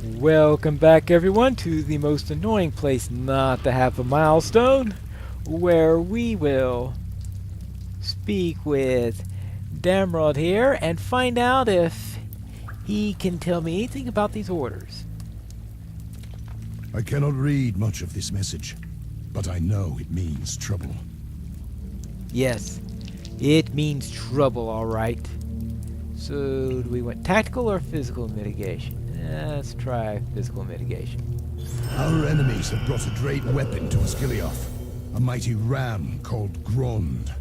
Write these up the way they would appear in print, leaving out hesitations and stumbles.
Welcome back everyone to the most annoying place not to have a milestone, where we will speak with Damrod here and find out if he can tell me anything about these orders. I cannot read much of this message, but I know it means trouble. Yes, it means trouble, alright. So, do we want tactical or physical mitigation? Let's try physical mitigation. Our enemies have brought a great weapon to Osgiliath, a mighty ram called Grond.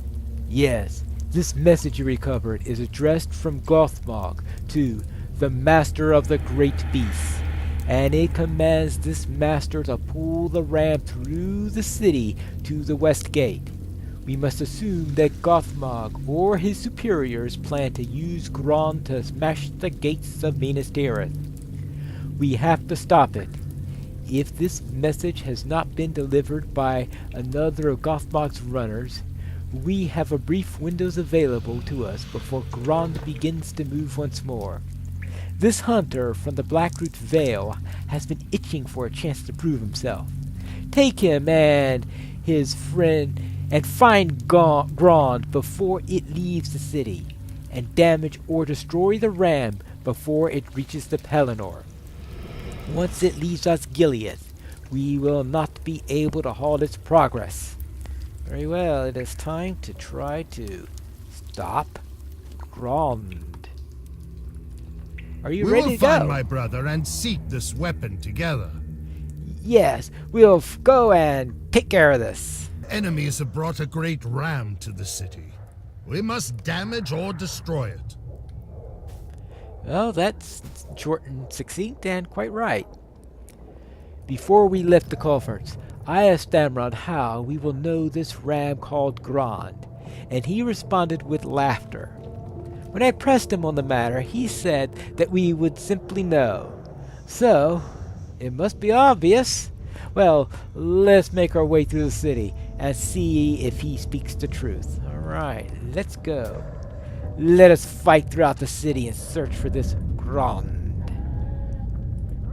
Yes, this message you recovered is addressed from Gothmog to the Master of the Great Beasts, and it commands this master to pull the ram through the city to the west gate. We must assume that Gothmog or his superiors plan to use Grond to smash the gates of Minas Tirith. We have to stop it. If this message has not been delivered by another of Gothmog's runners, we have a brief windows available to us before Grond begins to move once more. This hunter from the Blackroot Vale has been itching for a chance to prove himself. Take him and his friend and find Grond before it leaves the city, and damage or destroy the ram before it reaches the Pelennor. Once it leaves Osgiliath, we will not be able to halt its progress. Very well, it is time to try to stop Grond. Are you ready to go? We will find my brother and seek this weapon together. Yes, we'll go and take care of this. Enemies have brought a great ram to the city. We must damage or destroy it. Well, that's short and succinct and quite right. Before we left the culverts, I asked Damrod how we will know this ram called Grond, and he responded with laughter. When I pressed him on the matter, he said that we would simply know. So, it must be obvious. Well, let's make our way through the city and see if he speaks the truth. Alright, let's go. Let us fight throughout the city and search for this Grond.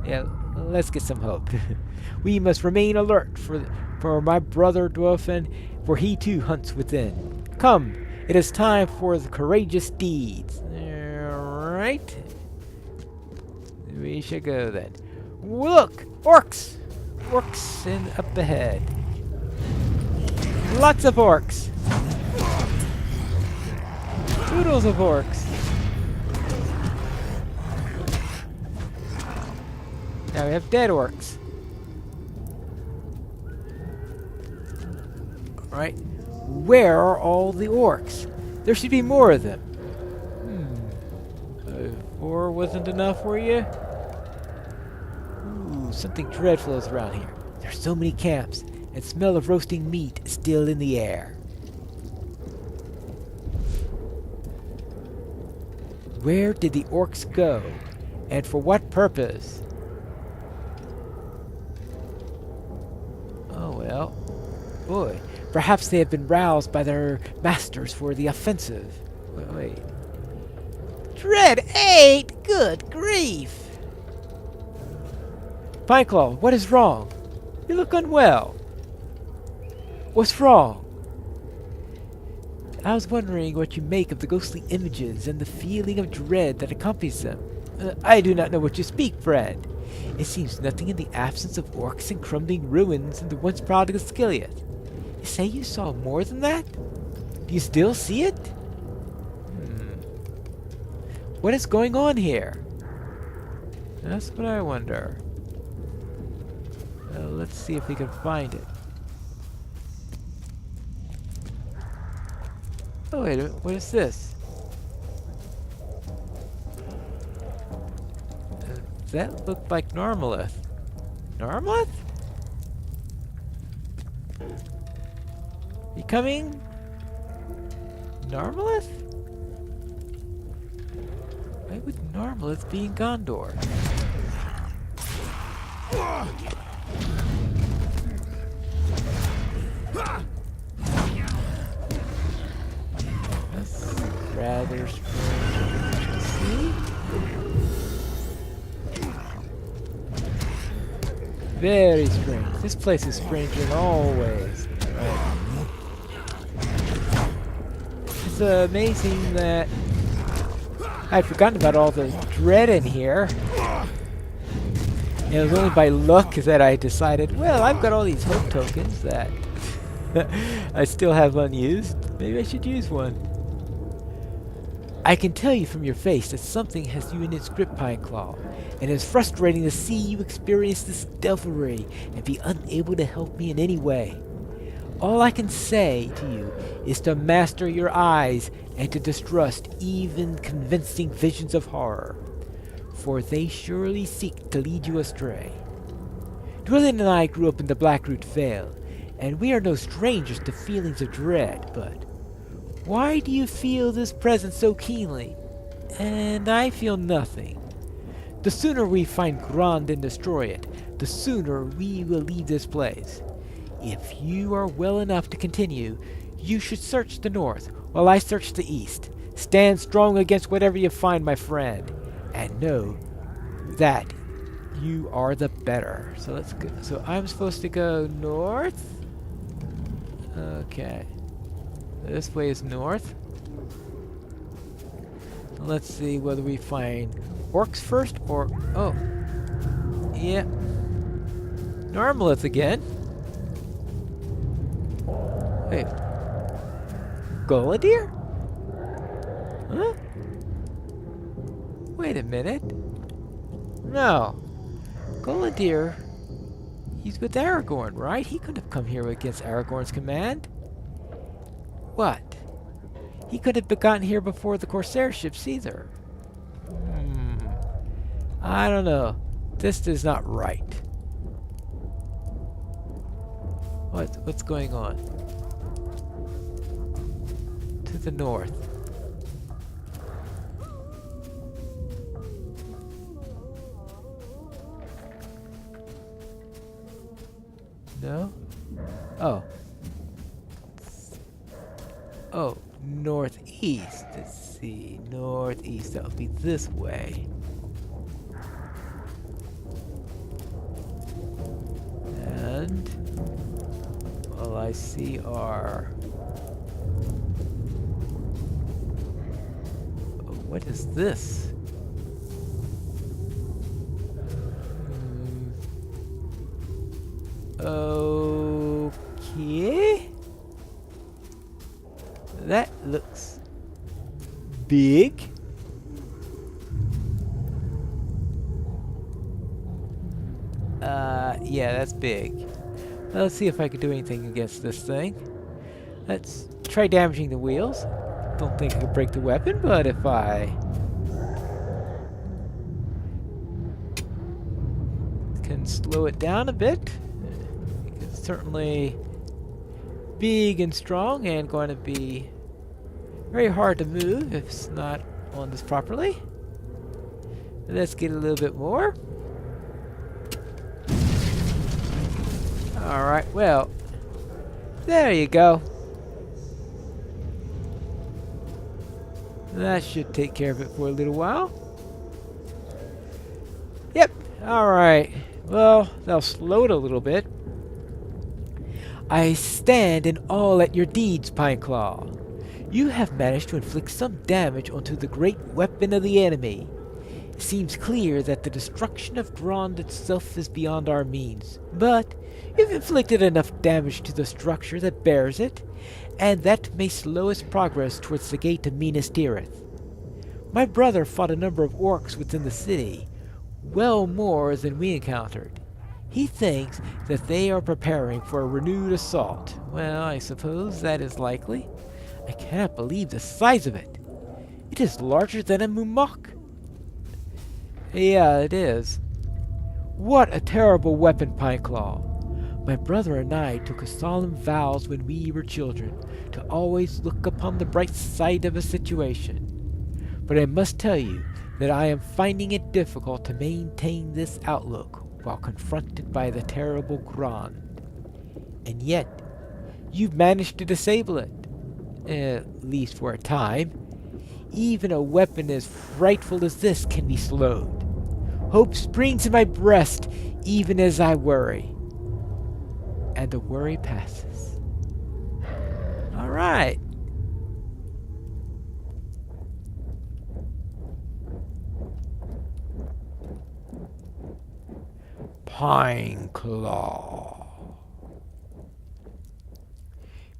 Yeah, let's get some hope. We must remain alert for my brother Dwarfen, for he too hunts within. Come, it is time for the courageous deeds. Alright. We shall go then. Look! Orcs! Orcs and up ahead. Lots of orcs! Oodles of orcs! Now we have dead orcs. Alright. Where are all the orcs? There should be more of them. 4 wasn't enough for you? Ooh, something dreadful is around here. There's so many camps, and smell of roasting meat is still in the air. Where did the orcs go? And for what purpose? Oh well. Boy, perhaps they have been roused by their masters for the offensive. Wait. Dread 8! Good grief! Pineclaw, what is wrong? You look unwell. What's wrong? I was wondering what you make of the ghostly images and the feeling of dread that accompanies them. I do not know what you speak, friend. It seems nothing in the absence of orcs and crumbling ruins in the once proud Osgiliath. You say you saw more than that? Do you still see it? What is going on here? That's what I wonder. Let's see if we can find it. Oh wait a minute, what is this? That looked like Narmalith. Narmalith? You coming? Narmalith? Why would Narmalith be in Gondor? That's rather strange to see. Very strange. This place is strange in all ways. Right. It's amazing that I'd forgotten about all the dread in here. It was only by luck that I decided, well, I've got all these hope tokens that I still have unused. Maybe I should use one. I can tell you from your face that something has you in its grip, Pineclaw, and it's frustrating to see you experience this devilry and be unable to help me in any way. All I can say to you is to master your eyes and to distrust even convincing visions of horror, for they surely seek to lead you astray. Dwellin and I grew up in the Blackroot Vale, and we are no strangers to feelings of dread, but why do you feel this presence so keenly? And I feel nothing. The sooner we find Grond and destroy it, the sooner we will leave this place. If you are well enough to continue, you should search the north, while I search the east. Stand strong against whatever you find, my friend, and know that you are the better. So let's go. So I'm supposed to go north? Okay. This way is north. Let's see whether we find orcs first or... Oh. Yeah. Normalith again. Wait. Golidir? Huh? Wait a minute. No. Golidir, he's with Aragorn, right? He couldn't have come here against Aragorn's command. What? He could have gotten here before the Corsair ships either. I don't know. This is not right. What's going on? To the north. No? Oh. Oh, northeast. Let's see. Northeast. That would be this way. And all I see are... Oh, what is this? Okay. That looks big. Yeah, that's big. Let's see if I can do anything against this thing. Let's try damaging the wheels. Don't think I can break the weapon, but if I can slow it down a bit, it's certainly big and strong and going to be very hard to move if it's not on this properly. Let's get a little bit more. Alright, well, there you go. That should take care of it for a little while. Yep, alright. Well, that'll slow it a little bit. I stand in awe at your deeds, Pineclaw. You have managed to inflict some damage onto the great weapon of the enemy. It seems clear that the destruction of Grond itself is beyond our means, but you've inflicted enough damage to the structure that bears it, and that may slow its progress towards the gate of Minas Tirith. My brother fought a number of orcs within the city, well more than we encountered. He thinks that they are preparing for a renewed assault. Well, I suppose that is likely. I cannot believe the size of it. It is larger than a Mumok. Yeah, it is. What a terrible weapon, Pineclaw. My brother and I took a solemn vows when we were children to always look upon the bright side of a situation. But I must tell you that I am finding it difficult to maintain this outlook while confronted by the terrible Grond. And yet, you've managed to disable it. At least for a time. Even a weapon as frightful as this can be slowed. Hope springs in my breast even as I worry. And the worry passes. All right. Pineclaw.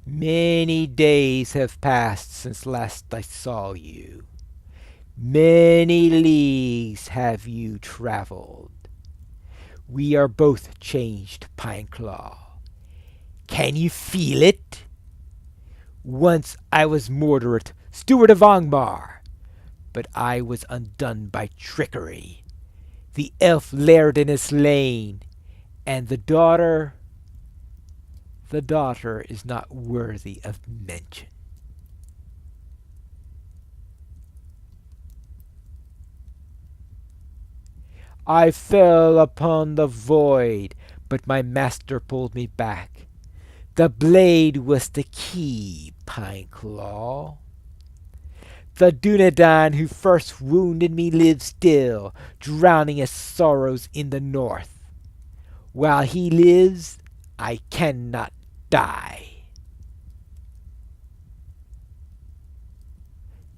Many days have passed since last I saw you. Many leagues have you traveled. We are both changed, Pineclaw. Can you feel it? Once I was Mordred, steward of Angmar, but I was undone by trickery. The elf Lairdin is slain, and the daughter is not worthy of mention. I fell upon the void, but my master pulled me back. The blade was the key, Pineclaw. The Dunedain who first wounded me lives still, drowning his sorrows in the north. While he lives, I cannot die.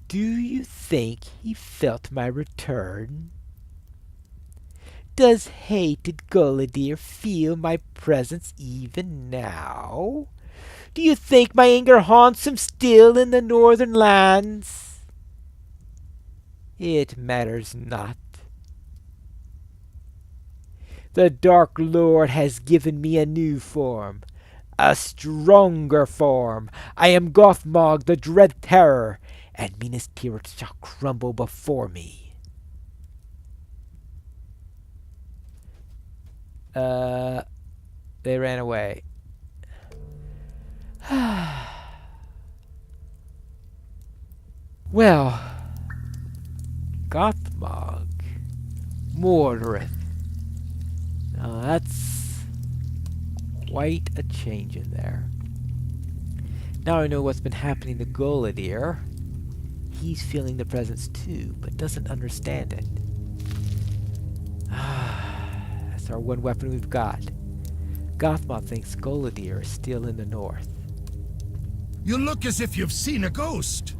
Do you think he felt my return? Does hated Gullidir feel my presence even now? Do you think my anger haunts him still in the northern lands? It matters not. The Dark Lord has given me a new form, a stronger form. I am Gothmog, the Dread Terror, and Minas Tirith shall crumble before me. They ran away. Well, Gothmog, Mordred. Now that's quite a change in there. Now I know what's been happening to Gullidir. He's feeling the presence too, but doesn't understand it. That's our one weapon we've got. Gothmog thinks Gullidir is still in the north. You look as if you've seen a ghost.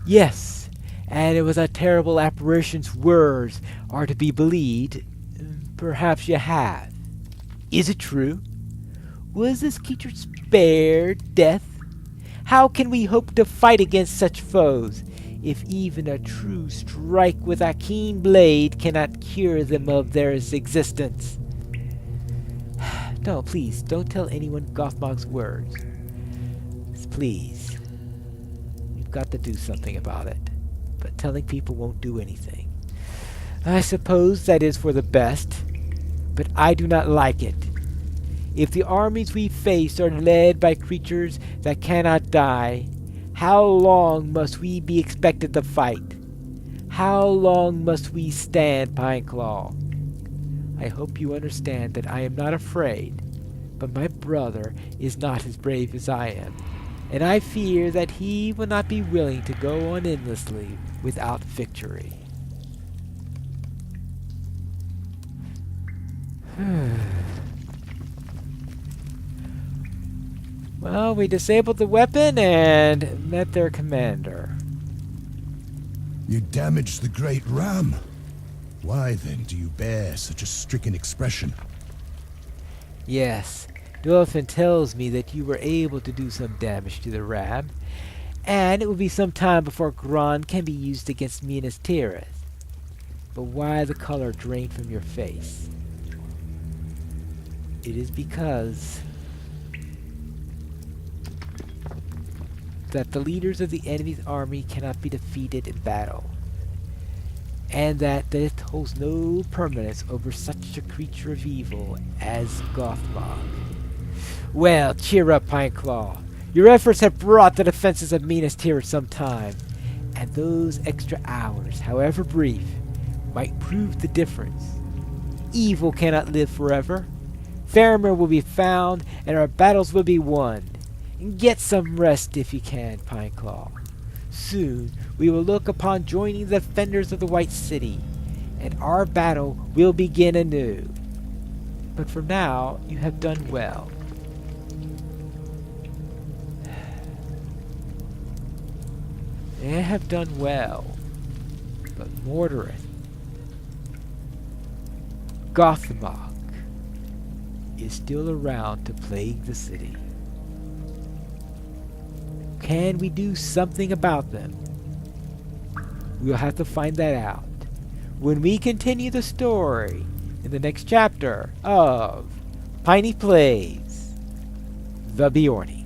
Yes, and it was a terrible apparition's words are to be believed. Perhaps you have. Is it true? Was this creature spared death? How can we hope to fight against such foes, if even a true strike with a keen blade cannot cure them of their existence? No, please, don't tell anyone Gothmog's words. Please. We've got to do something about it. But telling people won't do anything. I suppose that is for the best, but I do not like it. If the armies we face are led by creatures that cannot die, how long must we be expected to fight? How long must we stand, Pineclaw? I hope you understand that I am not afraid, but my brother is not as brave as I am, and I fear that he will not be willing to go on endlessly without victory. Well, we disabled the weapon and met their commander. You damaged the great ram. Why then do you bear such a stricken expression? Yes, Dwarfin tells me that you were able to do some damage to the ram, and it will be some time before Gron can be used against Minas Tirith. But why the color drained from your face? It is because that the leaders of the enemy's army cannot be defeated in battle, and that death holds no permanence over such a creature of evil as Gothmog. Well, cheer up, Pineclaw. Your efforts have brought the defenses of Minas Tirith some time, and those extra hours, however brief, might prove the difference. Evil cannot live forever. Faramir will be found, and our battles will be won. Get some rest if you can, Pineclaw. Soon we will look upon joining the defenders of the White City, and our battle will begin anew. But for now, you have done well. They have done well, but Mordorin, Gothmog, is still around to plague the city. Can we do something about them? We'll have to find that out when we continue the story in the next chapter of Piney Plays The Beorning.